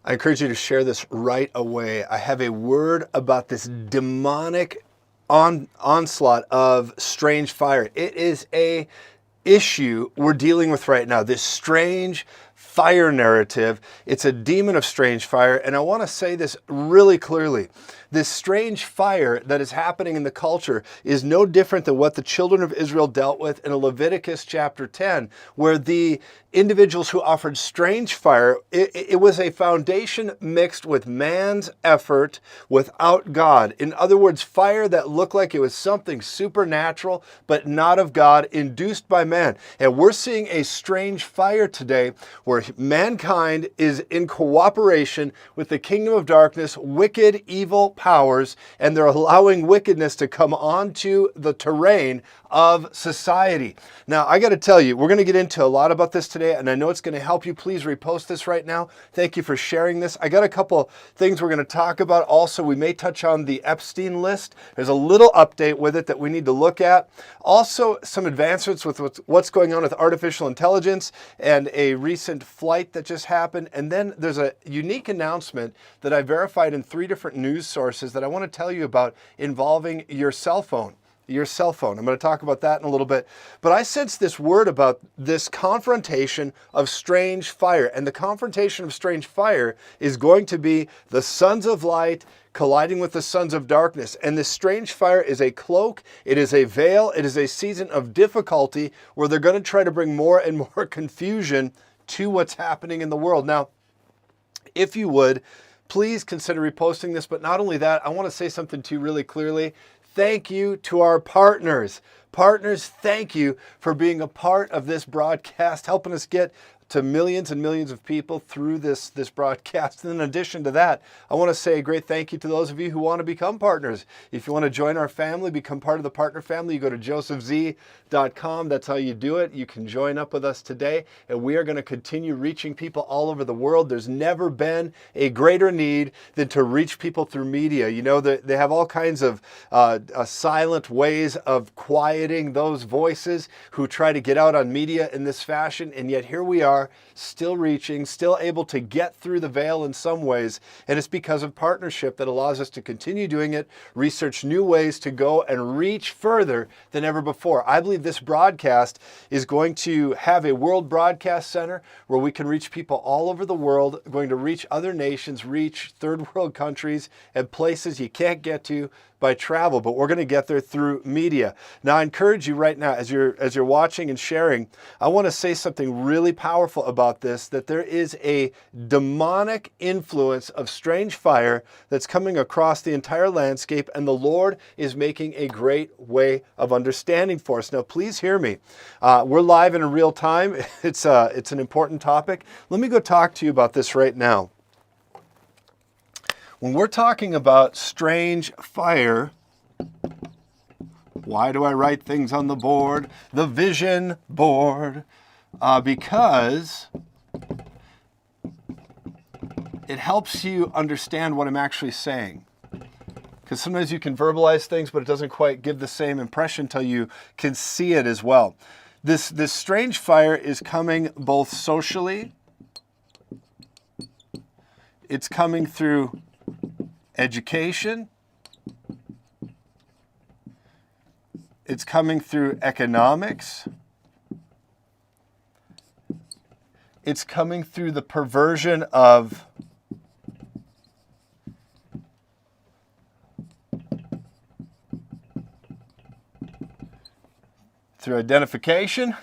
I encourage you to share this right away. I have a word about this demonic onslaught of strange fire. It is a issue we're dealing with right now. This strange fire narrative. It's a demon of strange fire. And I want to say this really clearly. This strange fire that is happening in the culture is no different than what the children of Israel dealt with in Leviticus chapter 10, where the individuals who offered strange fire, it was a foundation mixed with man's effort without God. In other words, fire that looked like it was something supernatural, but not of God, induced by man. And we're seeing a strange fire today where mankind is in cooperation with the kingdom of darkness, wicked, evil powers, and they're allowing wickedness to come onto the terrain of society. Now, I got to tell you, we're going to get into a lot about this today, and I know it's going to help you. Please repost this right now. Thank you for sharing this. I got a couple things we're going to talk about. Also, we may touch on the Epstein list. There's a little update with it that we need to look at. Also, some advancements with what's going on with artificial intelligence and a recent flight that just happened. And then there's a unique announcement that I verified in 3 different news sources that I want to tell you about involving your cell phone. I'm going to talk about that in a little bit. But I sense this word about this confrontation of strange fire. And the confrontation of strange fire is going to be the sons of light colliding with the sons of darkness. And this strange fire is a cloak, it is a veil, it is a season of difficulty where they're going to try to bring more and more confusion to what's happening in the world. Now, if you would, please consider reposting this. But not only that, I want to say something to you really clearly. Thank you to our partners. Partners, thank you for being a part of this broadcast, helping us get to millions and millions of people through this broadcast. And in addition to that, I want to say a great thank you to those of you who want to become partners. If you want to join our family, become part of the partner family, you go to josephz.com. That's how you do it. You can join up with us today, and we are going to continue reaching people all over the world. There's never been a greater need than to reach people through media. You know, they have all kinds of silent ways of quieting those voices who try to get out on media in this fashion, and yet here we are, still reaching, still able to get through the veil in some ways. And it's because of partnership that allows us to continue doing it, research new ways to go and reach further than ever before. I believe this broadcast is going to have a world broadcast center where we can reach people all over the world, going to reach other nations, reach third world countries and places you can't get to by travel, but we're going to get there through media. Now, I encourage you right now, as you're watching and sharing, I want to say something really powerful about this, that there is a demonic influence of strange fire that's coming across the entire landscape, and the Lord is making a great way of understanding for us. Now, please hear me. We're live in real time. It's an important topic. Let me go talk to you about this right now. When we're talking about strange fire, why do I write things on the board? The vision board. Because it helps you understand what I'm actually saying. Because sometimes you can verbalize things, but it doesn't quite give the same impression until you can see it as well. This strange fire is coming both socially, it's coming through education, it's coming through economics, it's coming through the perversion of through identification.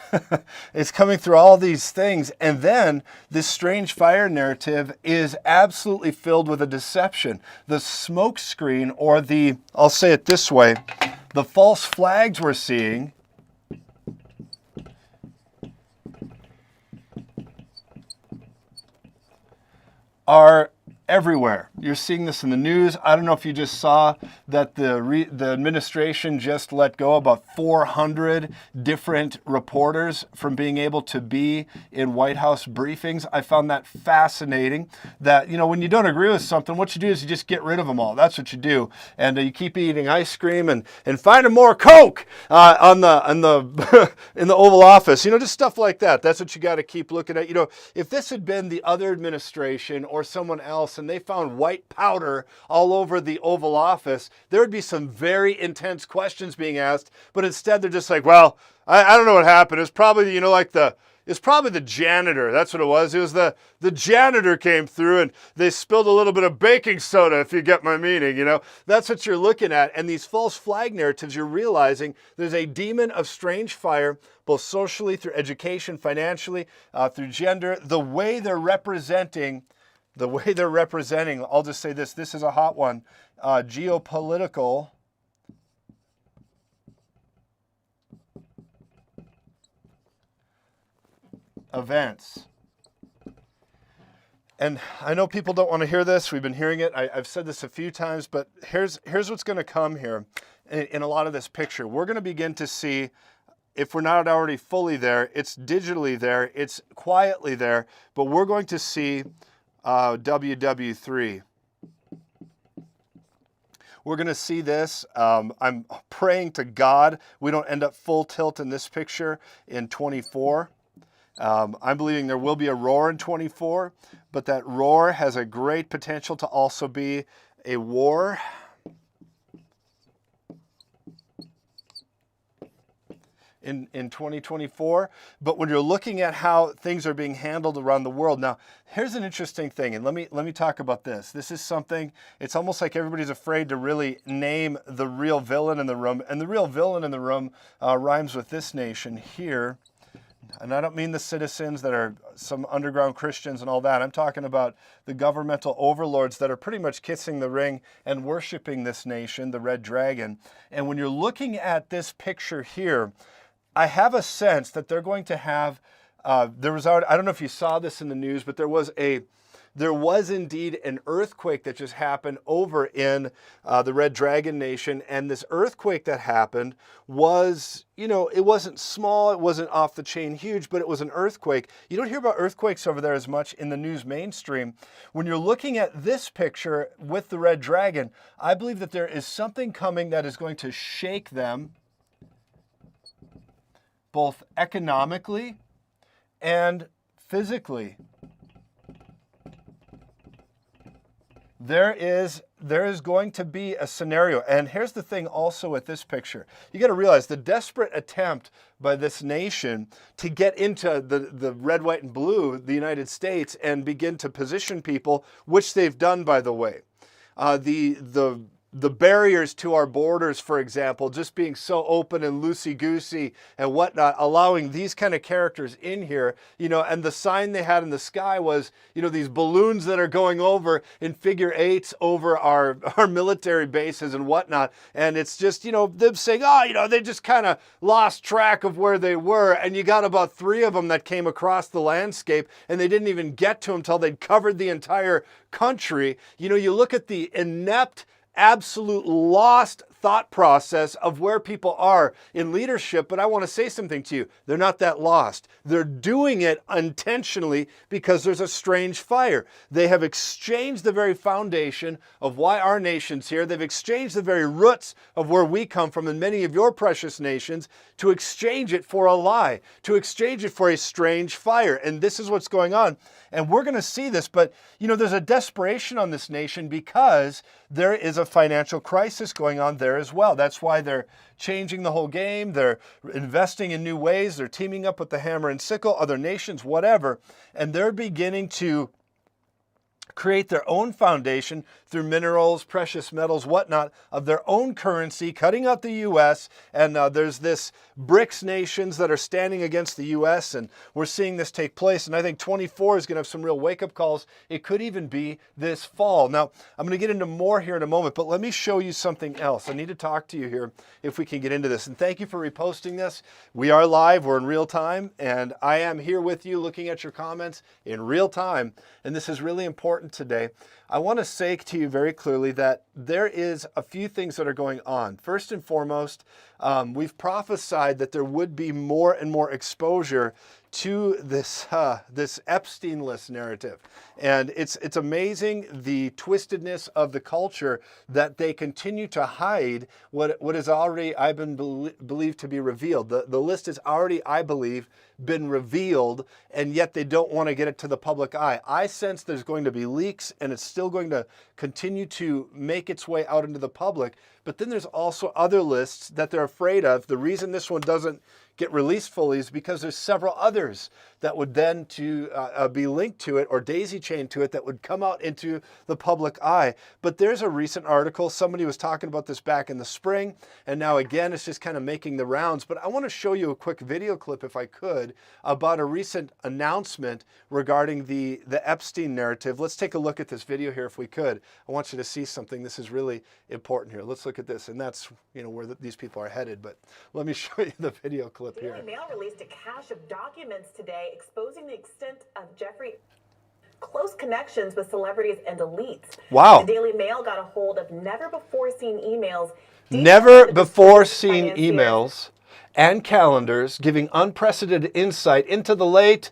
It's coming through all these things. And then this strange fire narrative is absolutely filled with a deception. The smoke screen, or I'll say it this way, the false flags we're seeing are everywhere. You're seeing this in the news. I don't know if you just saw that the administration just let go about 400 different reporters from being able to be in White House briefings. I found that fascinating that, when you don't agree with something, what you do is you just get rid of them all. That's what you do. And you keep eating ice cream and finding more Coke on the in the Oval Office. Just stuff like that. That's what you got to keep looking at. If this had been the other administration or someone else and they found white powder all over the Oval Office, there would be some very intense questions being asked. But instead, they're just like, well, I don't know what happened. It's probably, it's probably the janitor. That's what it was. It was the janitor came through and they spilled a little bit of baking soda, if you get my meaning, That's what you're looking at. And these false flag narratives, you're realizing there's a demon of strange fire, both socially, through education, financially, through gender, the way they're representing, I'll just say this is a hot one, geopolitical events. And I know people don't want to hear this. We've been hearing it. I've said this a few times, but here's what's going to come here in a lot of this picture. We're going to begin to see, if we're not already fully there, it's digitally there, it's quietly there, but we're going to see WWIII. We're going to see this. I'm praying to God we don't end up full tilt in this picture in 24. I'm believing there will be a roar in 24, but that roar has a great potential to also be a war. In 2024, but when you're looking at how things are being handled around the world. Now, here's an interesting thing, and let me talk about this. This is something, it's almost like everybody's afraid to really name the real villain in the room, and the real villain in the room rhymes with this nation here. And I don't mean the citizens that are some underground Christians and all that. I'm talking about the governmental overlords that are pretty much kissing the ring and worshiping this nation, the red dragon. And when you're looking at this picture here, I have a sense that they're going to have, I don't know if you saw this in the news, but there was indeed an earthquake that just happened over in the Red Dragon Nation. And this earthquake that happened was, it wasn't small, it wasn't off the chain huge, but it was an earthquake. You don't hear about earthquakes over there as much in the news mainstream. When you're looking at this picture with the Red Dragon, I believe that there is something coming that is going to shake them, both economically and physically. There is going to be a scenario. And here's the thing also with this picture. You got to realize the desperate attempt by this nation to get into the red, white, and blue, the United States, and begin to position people, which they've done, by the way. The barriers to our borders, for example, just being so open and loosey-goosey and whatnot, allowing these kind of characters in here, and the sign they had in the sky was, these balloons that are going over in figure eights over our military bases and whatnot. And it's just, them saying, they just kind of lost track of where they were. And you got about 3 of them that came across the landscape and they didn't even get to them until they'd covered the entire country. You look at the inept, absolute lost thought process of where people are in leadership, but I want to say something to you. They're not that lost. They're doing it intentionally because there's a strange fire. They have exchanged the very foundation of why our nation's here. They've exchanged the very roots of where we come from and many of your precious nations to exchange it for a lie, to exchange it for a strange fire. And this is what's going on. And we're going to see this, but there's a desperation on this nation because there is a financial crisis going on there as well. That's why they're changing the whole game. They're investing in new ways. They're teaming up with the hammer and sickle, other nations, whatever. And they're beginning to create their own foundation through minerals, precious metals, whatnot, of their own currency, cutting out the U.S. And there's this BRICS nations that are standing against the U.S. And we're seeing this take place. And I think 24 is going to have some real wake-up calls. It could even be this fall. Now, I'm going to get into more here in a moment, but let me show you something else. I need to talk to you here if we can get into this. And thank you for reposting this. We are live. We're in real time. And I am here with you looking at your comments in real time. And this is really important important today. I want to say to you very clearly that there is a few things that are going on. First and foremost, we've prophesied that there would be more and more exposure to this Epstein list narrative. And it's amazing the twistedness of the culture that they continue to hide what is already, I've been believed to be revealed. The list has already, I believe, been revealed, and yet they don't want to get it to the public eye. I sense there's going to be leaks, and it's still going to continue to make its way out into the public. But then there's also other lists that they're afraid of. The reason this one doesn't get released fully is because there's several others that would then be linked to it or daisy chained to it that would come out into the public eye. But there's a recent article, somebody was talking about this back in the spring, and now again it's just kind of making the rounds. But I want to show you a quick video clip, if I could, about a recent announcement regarding the Epstein narrative. Let's take a look at this video here if we could. I want you to see something. This is really important here. Let's look at this, and that's where these people are headed. But let me show you the video clip here. Daily Mail released a cache of documents today exposing the extent of Jeffrey's close connections with celebrities and elites. Wow. The Daily Mail got a hold of never-before-seen emails. Never-before-seen emails and calendars giving unprecedented insight into the late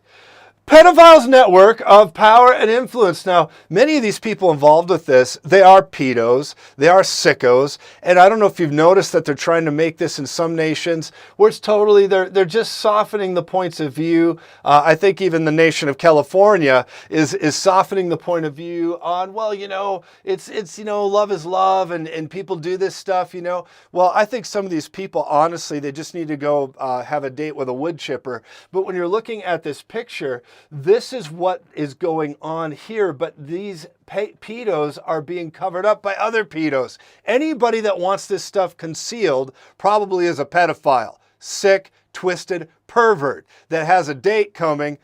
pedophiles network of power and influence. Now, many of these people involved with this, they are pedos, they are sickos, and I don't know if you've noticed that they're trying to make this in some nations where it's totally, they're just softening the points of view. I think even the nation of California is softening the point of view on, well, it's love is love, and people do this stuff, Well, I think some of these people, honestly, they just need to go have a date with a wood chipper. But when you're looking at this picture, this is what is going on here, but these pedos are being covered up by other pedos. Anybody that wants this stuff concealed probably is a pedophile, sick, twisted pervert that has a date coming,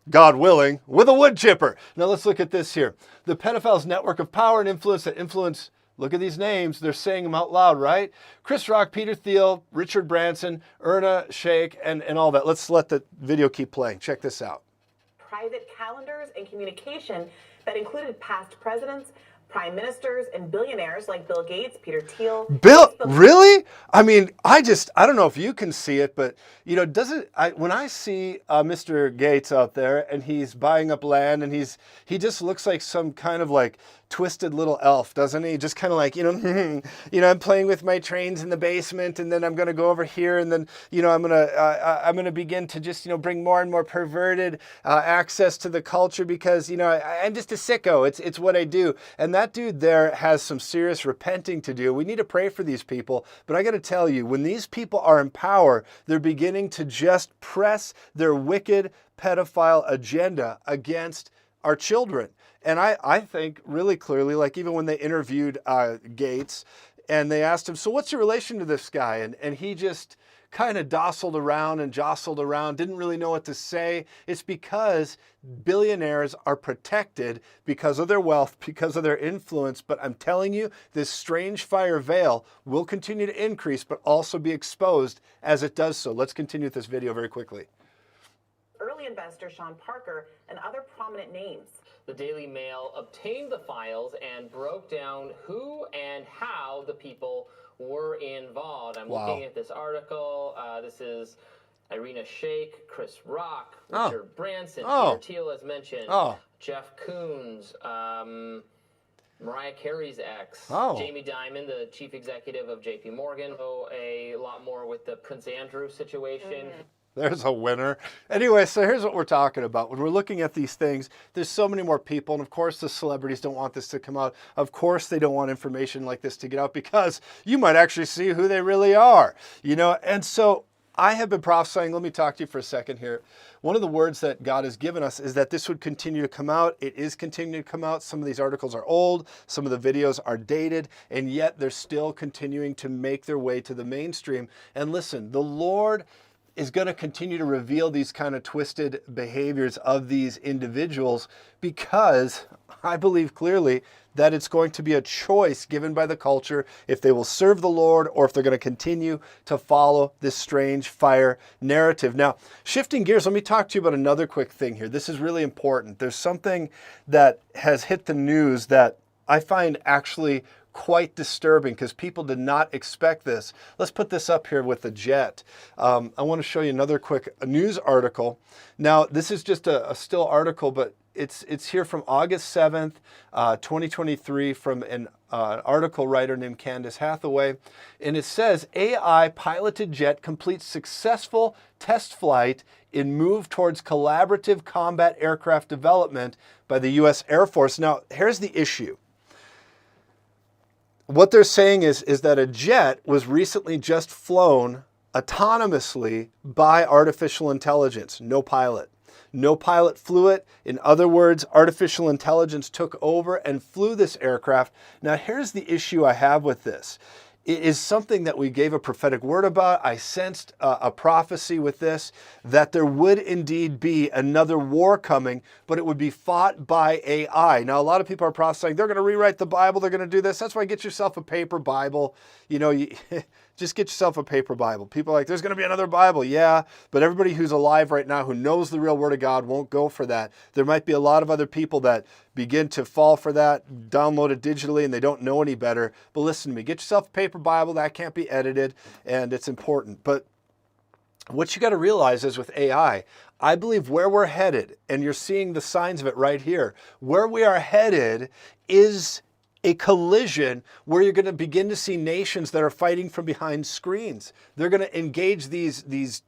God willing, with a wood chipper. Now let's look at this here. The pedophiles network of power and influence that influence. Look at these names. They're saying them out loud, right? Chris Rock, Peter Thiel, Richard Branson, Erna Shayk, and all that. Let's let the video keep playing. Check this out. Private calendars and communication that included past presidents, prime ministers, and billionaires like Bill Gates, Peter Thiel. Really? I mean, I don't know if you can see it, but when I see Mr. Gates out there and he's buying up land and he just looks like some kind of like twisted little elf, doesn't he? Just kind of like, I'm playing with my trains in the basement, and then I'm going to go over here, and then, I'm going to begin to just, bring more and more perverted access to the culture because, I'm just a sicko. It's what I do. And that dude there has some serious repenting to do. We need to pray for these people. But I got to tell you, when these people are in power, they're beginning to just press their wicked pedophile agenda against our children. And I think really clearly, like even when they interviewed Gates and they asked him, so what's your relation to this guy? And he just kind of jostled around, didn't really know what to say. It's because billionaires are protected because of their wealth, because of their influence. But I'm telling you, this strange fire veil will continue to increase, but also be exposed as it does so. Let's continue with this video very quickly. Early investor Sean Parker and other prominent names. The Daily Mail obtained the files and broke down who and how the people were involved. I'm looking at this article. This is Irina Shayk, Chris Rock, Richard Branson, Peter Thiel, as mentioned, Jeff Koons, Mariah Carey's ex, Jamie Dimon, the chief executive of JP Morgan. A lot more with the Prince Andrew situation. There's a winner. Anyway, so here's what we're talking about. When we're looking at these things, there's so many more people. And of course, the celebrities don't want this to come out. Of course, they don't want information like this to get out because you might actually see who they really are. And so I have been prophesying. Let me talk to you for a second here. One of the words that God has given us is that this would continue to come out. It is continuing to come out. Some of these articles are old. Some of the videos are dated. And yet they're still continuing to make their way to the mainstream. And listen, the Lord is going to continue to reveal these kind of twisted behaviors of these individuals because I believe clearly that it's going to be a choice given by the culture if they will serve the Lord or if they're going to continue to follow this strange fire narrative. Now, shifting gears, let me talk to you about another quick thing here. This is really important. There's something that has hit the news that I find actually quite disturbing because people did not expect this. Let's put this up here with the jet. I want to show you another quick news article. Now, this is just a still article, but it's here from August 7th, 2023 from an article writer named Candace Hathaway. And it says, AI piloted jet completes successful test flight in move towards collaborative combat aircraft development by the U.S. Air Force. Now, here's the issue. What they're saying is that a jet was recently just flown autonomously by artificial intelligence, no pilot. No pilot flew it. In other words, artificial intelligence took over and flew this aircraft. Now, here's the issue I have with this. It is something that we gave a prophetic word about. I sensed a prophecy with this, that there would indeed be another war coming, but it would be fought by AI. Now, a lot of people are prophesying, they're going to rewrite the Bible, they're going to do this. That's why get yourself a paper Bible. You know, just get yourself a paper Bible. People are like, there's going to be another Bible. Yeah, but everybody who's alive right now who knows the real Word of God won't go for that. There might be a lot of other people that begin to fall for that, download it digitally, and they don't know any better. But listen to me, get yourself a paper Bible. That can't be edited, and it's important. But what you got to realize is with AI, I believe where we're headed, and you're seeing the signs of it right here, where we are headed is a collision where you're going to begin to see nations that are fighting from behind screens. They're going to engage these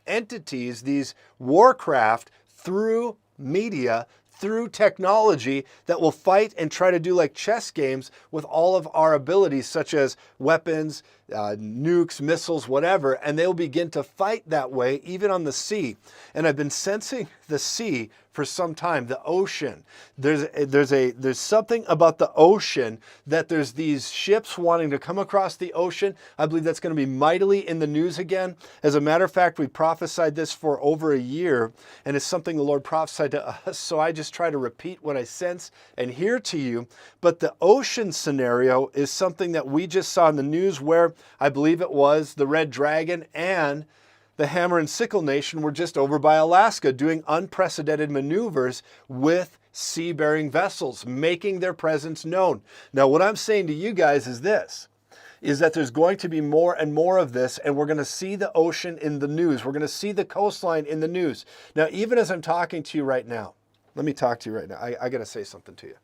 entities, these warcraft, through media, through technology that will fight and try to do like chess games with all of our abilities, such as weapons, nukes, missiles, whatever, and they'll begin to fight that way, even on the sea. And I've been sensing the sea for some time, the ocean. There's something about the ocean that there's these ships wanting to come across the ocean. I believe that's going to be mightily in the news again. As a matter of fact, we prophesied this for over a year, and it's something the Lord prophesied to us, so I just try to repeat what I sense and hear to you. But the ocean scenario is something that we just saw in the news where I believe it was the Red Dragon and the Hammer and Sickle Nation were just over by Alaska doing unprecedented maneuvers with sea-bearing vessels, making their presence known. Now, what I'm saying to you guys is this, is that there's going to be more and more of this, and we're going to see the ocean in the news. We're going to see the coastline in the news. Now, even as I'm talking to you right now, let me talk to you right now. I got to say something to you.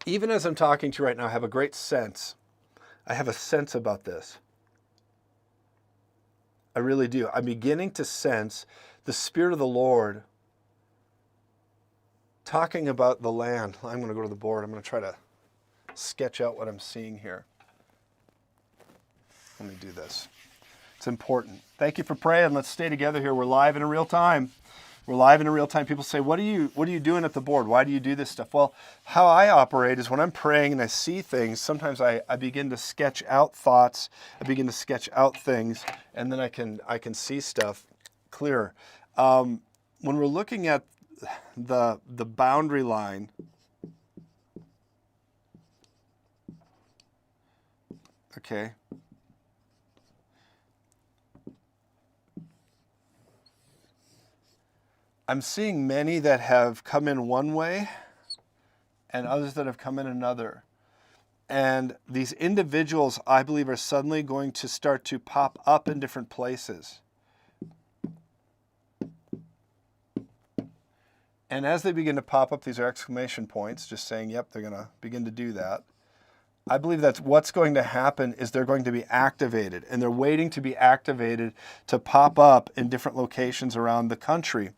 Even as I'm talking to you right now, I have a great sense. I have a sense about this. I really do. I'm beginning to sense the Spirit of the Lord talking about the land. I'm going to go to the board. I'm going to try to sketch out what I'm seeing here. Let me do this. It's important. Thank you for praying. Let's stay together here. We're live in real time. We're live in real time. People say, what are you doing at the board? Why do you do this stuff? Well, how I operate is when I'm praying and I see things, sometimes I begin to sketch out thoughts. I begin to sketch out things, and then I can see stuff clearer. When we're looking at the boundary line, okay. I'm seeing many that have come in one way and others that have come in another. And these individuals, I believe, are suddenly going to start to pop up in different places. And as they begin to pop up, these are exclamation points, just saying, yep, they're going to begin to do that. I believe that's what's going to happen is they're going to be activated, and they're waiting to be activated to pop up in different locations around the country.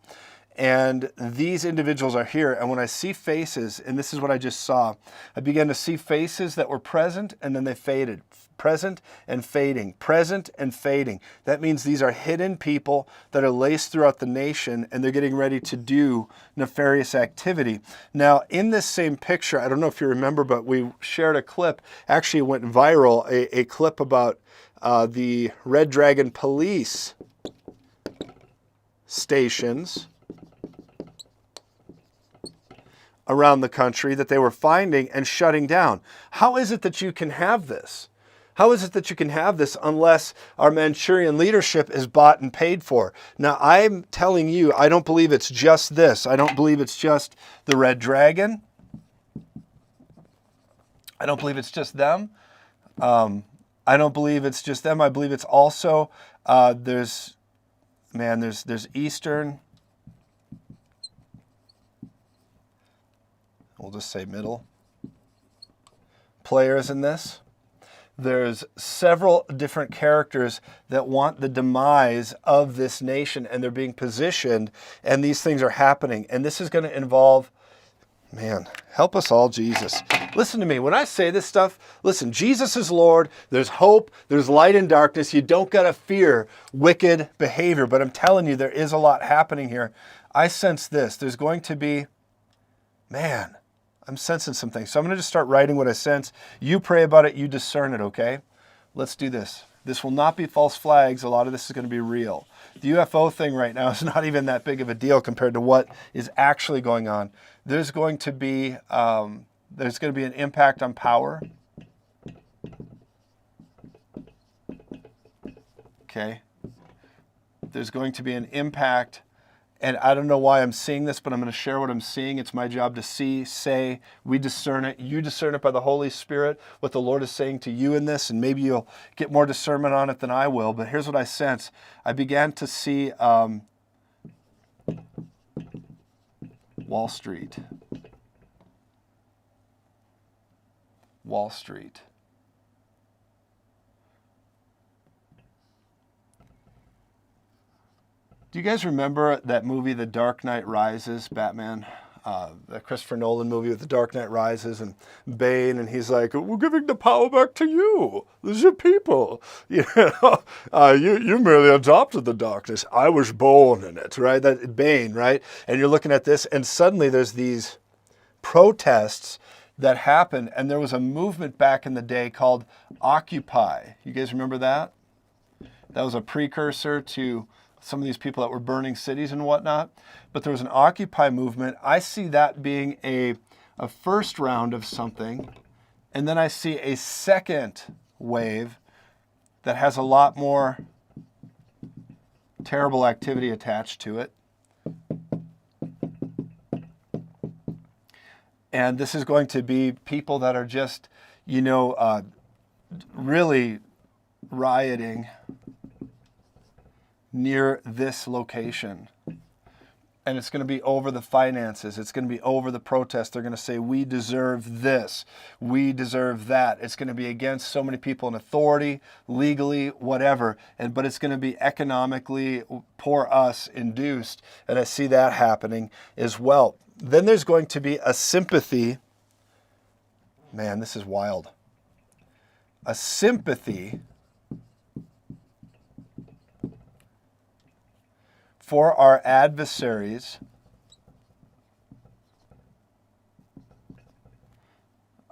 And these individuals are here, and when I see faces, and this is what I just saw, I began to see faces that were present and then they faded. Present and fading, present and fading. That means these are hidden people that are laced throughout the nation, and they're getting ready to do nefarious activity. Now, in this same picture, I don't know if you remember, but we shared a clip, actually it went viral, a clip about the Red Dragon police stations around the country that they were finding and shutting down. How is it that you can have this? How is it that you can have this unless our Manchurian leadership is bought and paid for? Now, I'm telling you, I don't believe it's just this. I don't believe it's just the Red Dragon. I don't believe it's just them. I don't believe it's just them. I believe it's also, there's Eastern, we'll just say middle players in this. There's several different characters that want the demise of this nation, and they're being positioned, and these things are happening. And this is going to involve, man, help us all, Jesus. Listen to me. When I say this stuff, listen, Jesus is Lord. There's hope. There's light in darkness. You don't got to fear wicked behavior. But I'm telling you, there is a lot happening here. I sense this. There's going to be, man, I'm sensing some things. So I'm going to just start writing what I sense. You pray about it. You discern it, okay? Let's do this. This will not be false flags. A lot of this is going to be real. The UFO thing right now is not even that big of a deal compared to what is actually going on. There's going to be an impact on power. Okay. There's going to be an impact. And I don't know why I'm seeing this, but I'm going to share what I'm seeing. It's my job to see, say, we discern it. You discern it by the Holy Spirit, what the Lord is saying to you in this, and maybe you'll get more discernment on it than I will. But here's what I sense. I began to see Wall Street. Wall Street. Do you guys remember that movie, The Dark Knight Rises, Batman? The Christopher Nolan movie with The Dark Knight Rises and Bane, and he's like, we're giving the power back to you. This is your people. You merely adopted the darkness. I was born in it, right? That Bane, right? And you're looking at this, and suddenly there's these protests that happen, and there was a movement back in the day called Occupy. You guys remember that? That was a precursor to some of these people that were burning cities and whatnot. But there was an Occupy movement. I see that being a first round of something. And then I see a second wave that has a lot more terrible activity attached to it. And this is going to be people that are just, really rioting near this location. And it's going to be over the finances. It's going to be over the protest. They're going to say, we deserve this. We deserve that. It's going to be against so many people in authority, legally, whatever. But it's going to be economically for us induced. And I see that happening as well. Then there's going to be a sympathy. Man, this is wild. A sympathy for our adversaries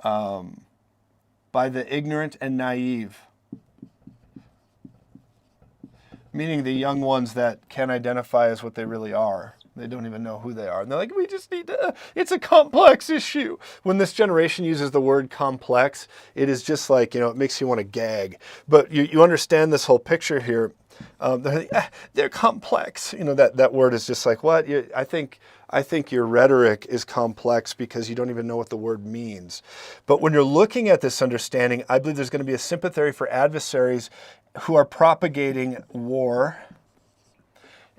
by the ignorant and naive, meaning the young ones that can't identify as what they really are. They don't even know who they are. And they're like, we just need to, it's a complex issue. When this generation uses the word complex, it is just like, it makes you want to gag. But you understand this whole picture here. They're complex. That word is just like, what? I think your rhetoric is complex because you don't even know what the word means. But when you're looking at this understanding, I believe there's going to be a sympathy for adversaries who are propagating war.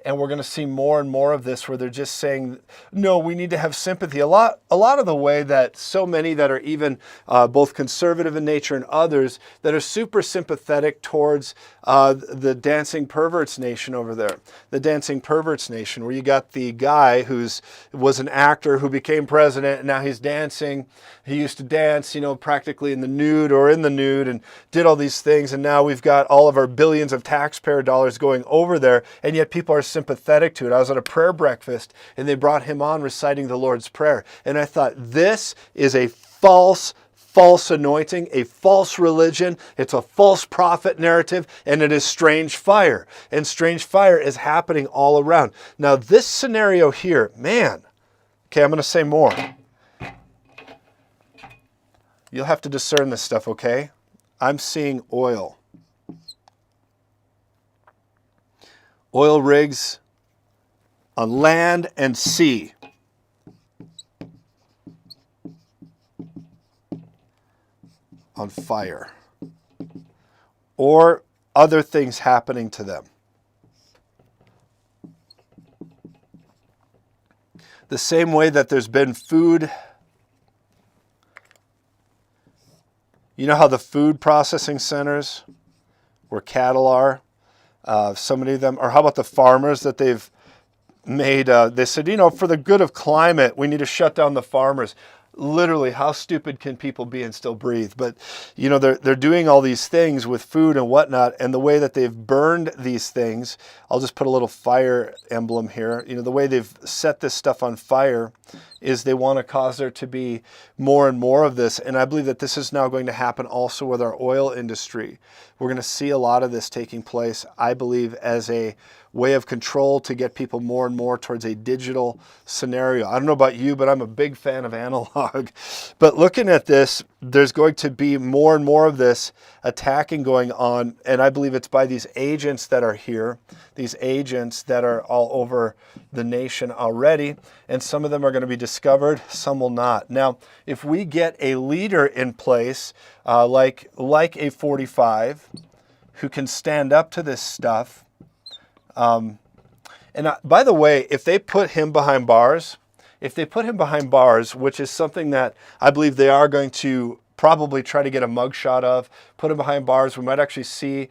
And we're going to see more and more of this where they're just saying, no, we need to have sympathy. A lot of the way that so many that are even both conservative in nature and others that are super sympathetic towards the dancing perverts nation over there. The dancing perverts nation, where you got the guy was an actor who became president, and now he's dancing. He used to dance, practically in the nude and did all these things. And now we've got all of our billions of taxpayer dollars going over there, and yet people are sympathetic to it. I was at a prayer breakfast, and they brought him on reciting the Lord's Prayer. And I thought, this is a false anointing, a false religion. It's a false prophet narrative, and it is strange fire. And strange fire is happening all around. Now, this scenario here, man, okay, I'm going to say more. You'll have to discern this stuff, okay? I'm seeing oil. Oil rigs on land and sea. On fire. Or other things happening to them. The same way that there's been food. You know how the food processing centers where cattle are, so many of them, or how about the farmers that they've made, they said, you know, for the good of climate, we need to shut down the farmers. Literally, how stupid can people be and still breathe? But, you know, they're doing all these things with food and whatnot, and the way that they've burned these things, I'll just put a little fire emblem here. You know, the way they've set this stuff on fire is they want to cause there to be more and more of this. And I believe that this is now going to happen also with our oil industry. We're going to see a lot of this taking place, I believe, as a way of control to get people more and more towards a digital scenario. I don't know about you, but I'm a big fan of analog. But looking at this, there's going to be more and more of this attacking going on. And I believe it's by these agents that are here, these agents that are all over the nation already. And some of them are going to be discovered, some will not. Now, if we get a leader in place, like a 45, who can stand up to this stuff, by the way, if they put him behind bars, which is something that I believe they are going to probably try to get a mugshot of, put him behind bars, we might actually see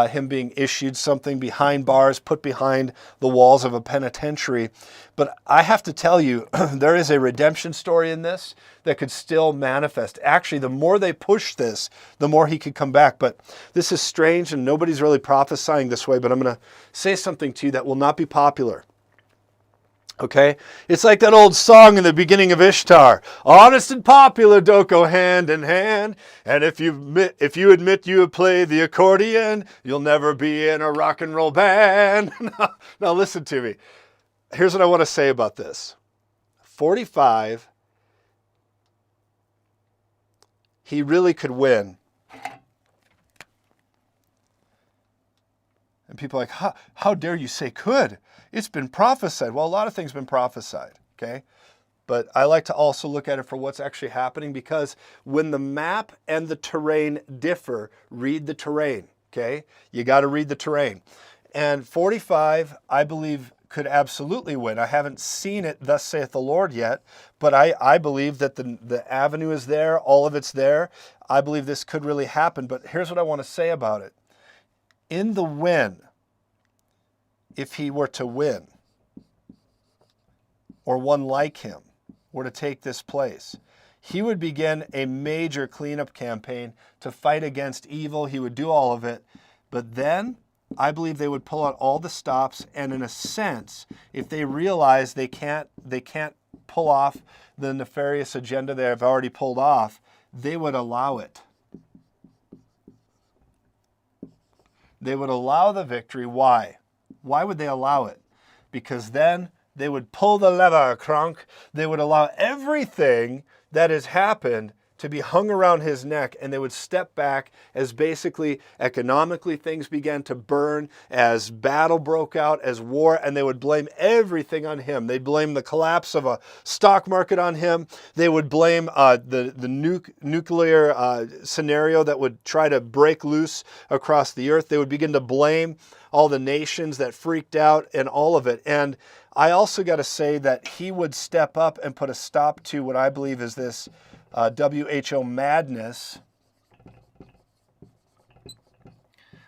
him being issued something behind bars, put behind the walls of a penitentiary. But I have to tell you, there is a redemption story in this that could still manifest. Actually, the more they push this, the more he could come back. But this is strange, and nobody's really prophesying this way, but I'm going to say something to you that will not be popular. Okay? It's like that old song in the beginning of Ishtar. Honest and popular don't go hand in hand. And if you admit you play the accordion, you'll never be in a rock and roll band. Now listen to me. Here's what I want to say about this. 45, he really could win. And people are like, how dare you say could? It's been prophesied. Well, a lot of things have been prophesied, okay? But I like to also look at it for what's actually happening, because when the map and the terrain differ, read the terrain, okay? You got to read the terrain. And 45, I believe, could absolutely win. I haven't seen it, thus saith the Lord, yet, but I believe that the avenue is there, all of it's there. I believe this could really happen, but here's what I want to say about it. In the win, if he were to win, or one like him were to take this place, he would begin a major cleanup campaign to fight against evil. He would do all of it. But then I believe they would pull out all the stops, and in a sense, if they realize they can't pull off the nefarious agenda they have already pulled off, they would allow it. They would allow the victory. Why? Why would they allow it? Because then they would pull the lever, Kronk. They would allow everything that has happened to be hung around his neck, and they would step back as basically economically things began to burn, as battle broke out, as war, and they would blame everything on him. They'd blame the collapse of a stock market on him. They would blame the nuclear scenario that would try to break loose across the earth. They would begin to blame all the nations that freaked out and all of it. And I also got to say that he would step up and put a stop to what I believe is this WHO madness,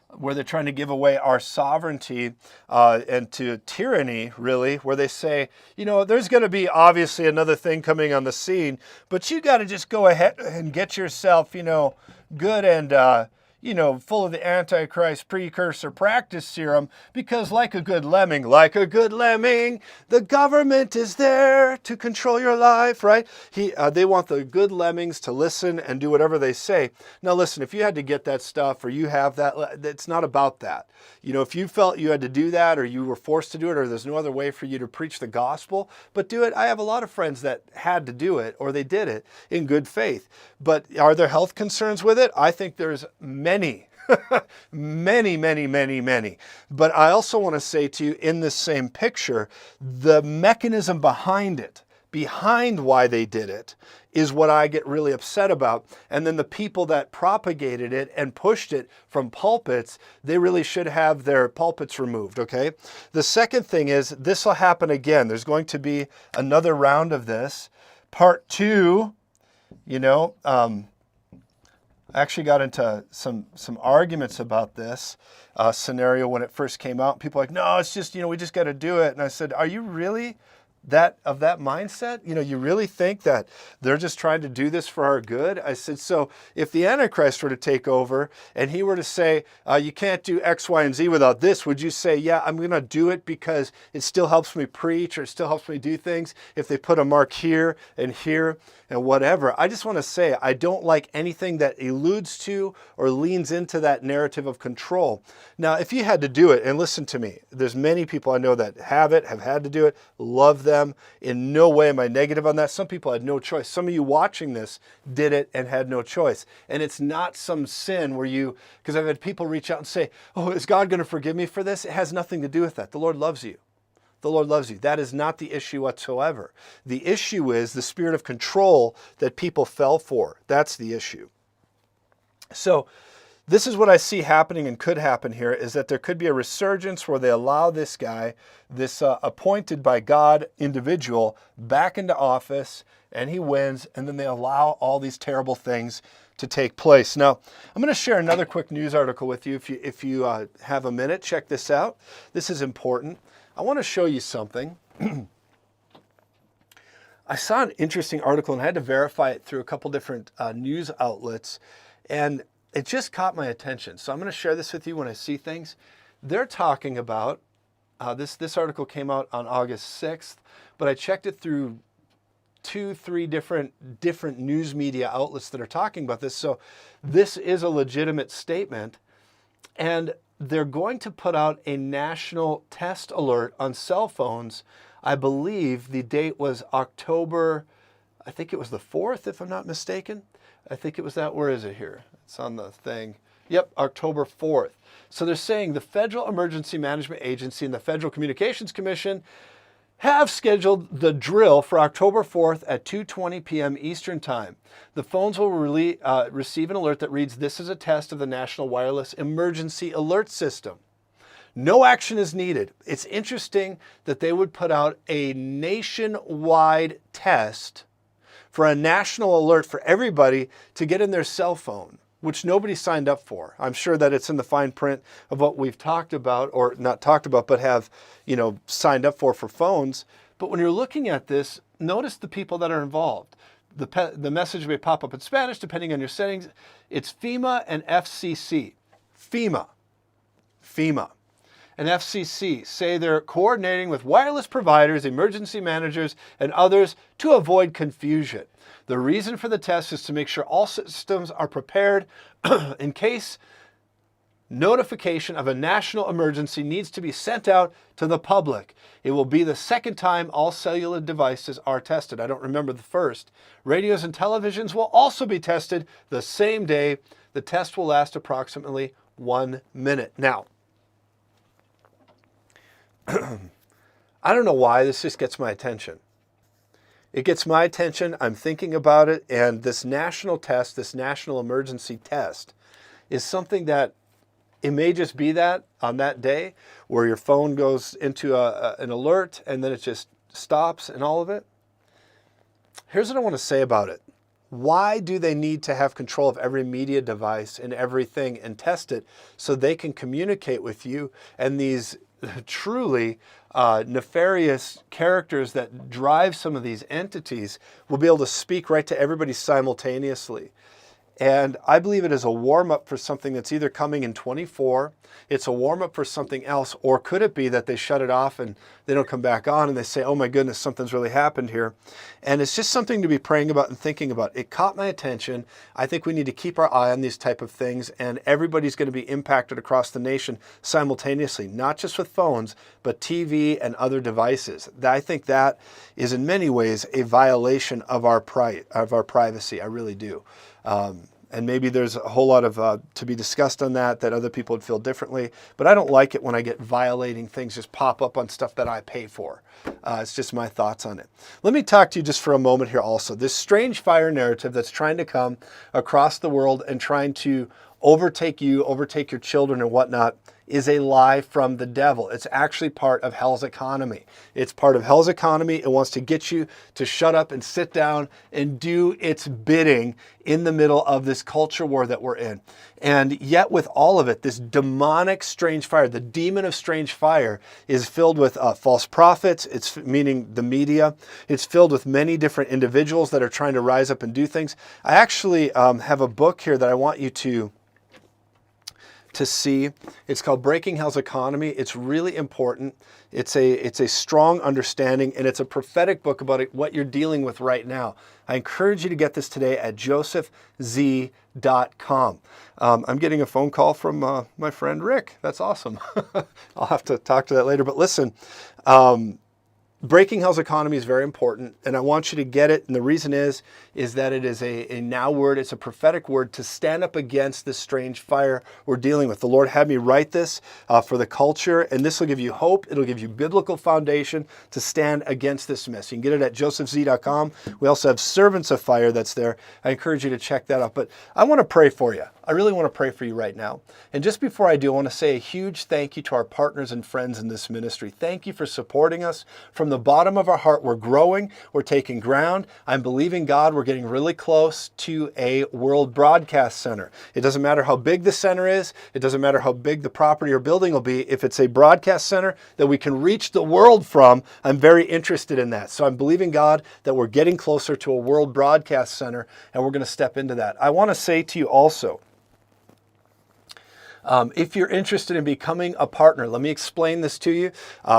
where they're trying to give away our sovereignty and to tyranny, really, where they say, you know, there's going to be obviously another thing coming on the scene, but you got to just go ahead and get yourself, you know, good and, full of the Antichrist precursor practice serum, because like a good lemming, the government is there to control your life, right? They want the good lemmings to listen and do whatever they say. Now listen, if you had to get that stuff or you have that, it's not about that. If you felt you had to do that or you were forced to do it or there's no other way for you to preach the gospel, but do it. I have a lot of friends that had to do it or they did it in good faith. But are there health concerns with it? I think there's many, many. But I also want to say to you in this same picture, the mechanism behind it, behind why they did it, is what I get really upset about. And then the people that propagated it and pushed it from pulpits, they really should have their pulpits removed, okay? The second thing is this will happen again. There's going to be another round of this. Part 2, I actually got into some arguments about this scenario when it first came out. People are like, no, it's just, we just got to do it. And I said, are you really that mindset? You really think that they're just trying to do this for our good? I said, so if the Antichrist were to take over and he were to say, you can't do X, Y, and Z without this, would you say, yeah, I'm going to do it because it still helps me preach or it still helps me do things if they put a mark here and whatever? I just want to say, I don't like anything that alludes to or leans into that narrative of control. Now, if you had to do it, and listen to me, there's many people I know that have had to do it, love them. In no way am I negative on that. Some people had no choice. Some of you watching this did it and had no choice. And it's not some sin where because I've had people reach out and say, oh, is God going to forgive me for this? It has nothing to do with that. The Lord loves you. The Lord loves you. That is not the issue whatsoever. The issue is the spirit of control that people fell for. That's the issue. So this is what I see happening and could happen here, is that there could be a resurgence where they allow this guy, this appointed by God individual, back into office, and he wins, and then they allow all these terrible things to take place. Now, I'm going to share another quick news article with you if you have a minute. Check this out. This is important. I want to show you something. I saw an interesting article and I had to verify it through a couple different news outlets, and it just caught my attention. So I'm going to share this with you when I see things. They're talking about, this article came out on August 6th, but I checked it through 2-3 different news media outlets that are talking about this. So this is a legitimate statement. And they're going to put out a national test alert on cell phones. I believe the date was October, I think it was the 4th, if I'm not mistaken. I think it was that. Where is it here? It's on the thing. Yep, October 4th. So they're saying the Federal Emergency Management Agency and the Federal Communications Commission have scheduled the drill for October 4th at 2:20 p.m. Eastern Time. The phones will receive an alert that reads, "This is a test of the National Wireless Emergency Alert System." No action is needed. It's interesting that they would put out a nationwide test for a national alert for everybody to get in their cell phone, which nobody signed up for. I'm sure that it's in the fine print of what we've talked about, or not talked about, but have, signed up for phones. But when you're looking at this, notice the people that are involved. The message may pop up in Spanish, depending on your settings. It's FEMA and FCC. FEMA and FCC say they're coordinating with wireless providers, emergency managers, and others to avoid confusion. The reason for the test is to make sure all systems are prepared in case notification of a national emergency needs to be sent out to the public. It will be the second time all cellular devices are tested. I don't remember the first. Radios and televisions will also be tested the same day. The test will last approximately 1 minute. Now, I don't know why this just gets my attention. It gets my attention. I'm thinking about it. And this national test, this national emergency test, is something that it may just be that on that day where your phone goes into an alert and then it just stops and all of it. Here's what I want to say about it. Why do they need to have control of every media device and everything and test it so they can communicate with you? And these truly nefarious characters that drive some of these entities will be able to speak right to everybody simultaneously. And I believe it is a warm-up for something that's either coming in 24, it's a warm-up for something else, or could it be that they shut it off and they don't come back on and they say, oh my goodness, something's really happened here. And it's just something to be praying about and thinking about. It caught my attention. I think we need to keep our eye on these type of things, and everybody's going to be impacted across the nation simultaneously, not just with phones, but TV and other devices. I think that is in many ways a violation of our privacy. I really do. And maybe there's a whole lot of to be discussed on that other people would feel differently. But I don't like it when I get violating things just pop up on stuff that I pay for. It's just my thoughts on it. Let me talk to you just for a moment here also. This strange fire narrative that's trying to come across the world and trying to overtake you, overtake your children and whatnot, is a lie from the devil. It's actually part of hell's economy. It's part of hell's economy. It wants to get you to shut up and sit down and do its bidding in the middle of this culture war that we're in. And yet with all of it, this demonic strange fire, the demon of strange fire, is filled with false prophets. It's meaning the media. It's filled with many different individuals that are trying to rise up and do things. I actually have a book here that I want you to see. It's called Breaking Hell's Economy. It's really important. It's a strong understanding, and it's a prophetic book about what you're dealing with right now. I encourage you to get this today at josephz.com. I'm getting a phone call from my friend Rick. That's awesome. I'll have to talk to that later. But listen, Breaking Hell's Economy is very important, and I want you to get it. And the reason is that it is a now word. It's a prophetic word to stand up against this strange fire we're dealing with. The Lord had me write this for the culture, and this will give you hope. It'll give you biblical foundation to stand against this mess. You can get it at josephz.com. We also have Servants of Fire that's there. I encourage you to check that out. But I want to pray for you. I really want to pray for you right now. And just before I do, I want to say a huge thank you to our partners and friends in this ministry. Thank you for supporting us. From the bottom of our heart, we're growing. We're taking ground. I'm believing God. We're getting really close to a world broadcast center. It doesn't matter how big the center is. It doesn't matter how big the property or building will be. If it's a broadcast center that we can reach the world from, I'm very interested in that. So I'm believing God that we're getting closer to a world broadcast center, and we're going to step into that. I want to say to you also, if you're interested in becoming a partner, let me explain this to you.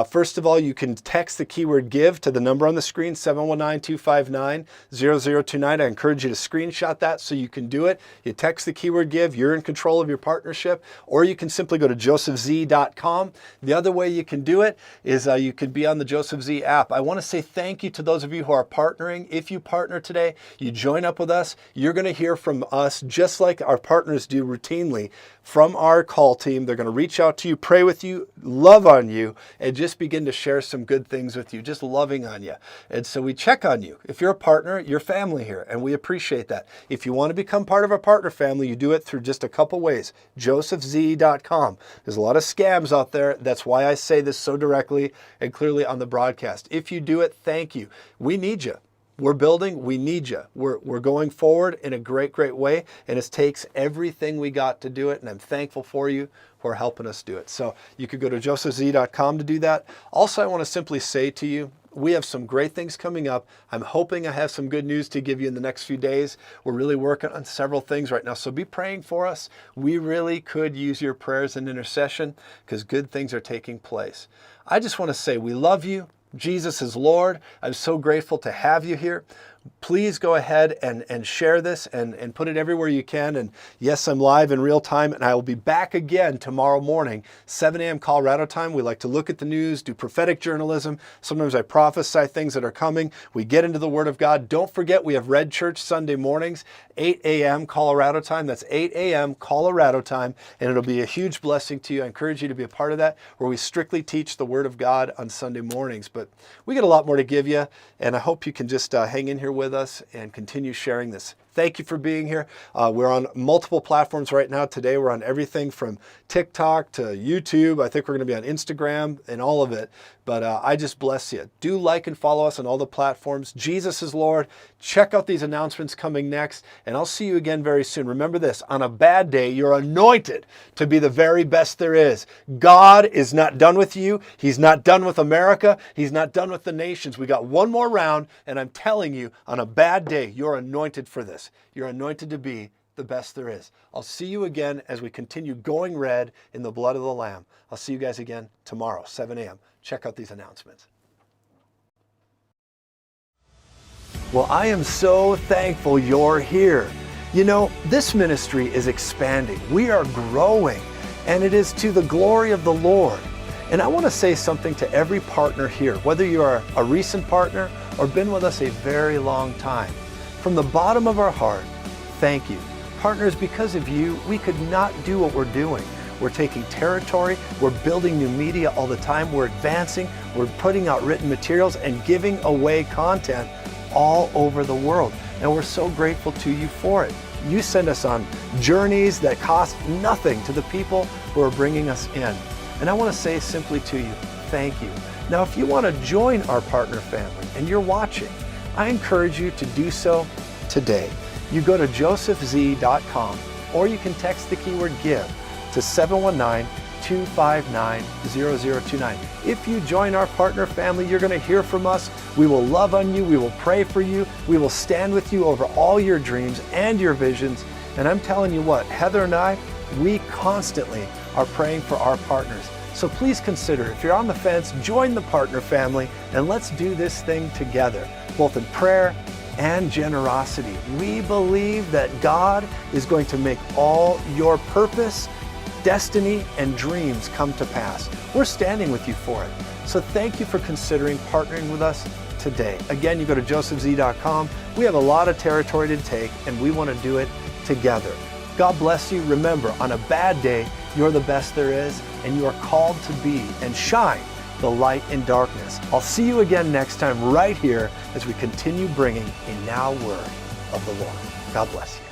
First of all, you can text the keyword GIVE to the number on the screen, 719-259-0029. I encourage you to screenshot that so you can do it. You text the keyword GIVE, you're in control of your partnership, or you can simply go to josephz.com. The other way you can do it is you could be on the Joseph Z app. I want to say thank you to those of you who are partnering. If you partner today, you join up with us, you're going to hear from us just like our partners do routinely from our call team. They're going to reach out to you, pray with you, love on you, and just begin to share some good things with you, just loving on you. And so we check on you. If you're a partner, you're family here, and we appreciate that. If you want to become part of our partner family, you do it through just a couple ways. josephz.com. There's a lot of scams out there. That's why I say this so directly and clearly on the broadcast. If you do it, thank you. We need you. We're building, we need you. We're going forward in a great, great way, and it takes everything we got to do it, and I'm thankful for you who are helping us do it. So you could go to josephz.com to do that. Also, I want to simply say to you, we have some great things coming up. I'm hoping I have some good news to give you in the next few days. We're really working on several things right now, so be praying for us. We really could use your prayers and intercession because good things are taking place. I just want to say we love you. Jesus is Lord. I'm so grateful to have you here. Please go ahead and share this and put it everywhere you can. And yes, I'm live in real time, and I will be back again tomorrow morning, 7 a.m. Colorado time. We like to look at the news, do prophetic journalism. Sometimes I prophesy things that are coming. We get into the Word of God. Don't forget, we have Red Church Sunday mornings, 8 a.m. Colorado time. That's 8 a.m. Colorado time, and it'll be a huge blessing to you. I encourage you to be a part of that, where we strictly teach the Word of God on Sunday mornings. But we got a lot more to give you, and I hope you can just hang in here with us and continue sharing this. Thank you for being here. We're on multiple platforms right now. Today we're on everything from TikTok to YouTube. I think we're going to be on Instagram and all of it. But I just bless you. Do like and follow us on all the platforms. Jesus is Lord. Check out these announcements coming next, and I'll see you again very soon. Remember this, on a bad day, you're anointed to be the very best there is. God is not done with you. He's not done with America. He's not done with the nations. We got one more round, and I'm telling you, on a bad day, you're anointed for this. You're anointed to be the best there is. I'll see you again as we continue going red in the blood of the Lamb. I'll see you guys again tomorrow, 7 a.m. Check out these announcements. Well, I am so thankful you're here. You know, this ministry is expanding. We are growing, and it is to the glory of the Lord. And I want to say something to every partner here, whether you are a recent partner or been with us a very long time. From the bottom of our heart, thank you. Partners, because of you, we could not do what we're doing. We're taking territory, we're building new media all the time, we're advancing, we're putting out written materials and giving away content all over the world. And we're so grateful to you for it. You send us on journeys that cost nothing to the people who are bringing us in. And I want to say simply to you, thank you. Now, if you want to join our partner family and you're watching, I encourage you to do so today. You go to josephz.com or you can text the keyword GIVE to 719-259-0029. If you join our partner family, you're going to hear from us. We will love on you. We will pray for you. We will stand with you over all your dreams and your visions. And I'm telling you what, Heather and I, we constantly are praying for our partners. So please consider, if you're on the fence, join the partner family and let's do this thing together, both in prayer and generosity. We believe that God is going to make all your purpose, destiny, and dreams come to pass. We're standing with you for it. So thank you for considering partnering with us today. Again, you go to josephz.com. We have a lot of territory to take, and we want to do it together. God bless you. Remember, on a bad day, you're the best there is, and you are called to be and shine the light in darkness. I'll see you again next time right here as we continue bringing a now word of the Lord. God bless you.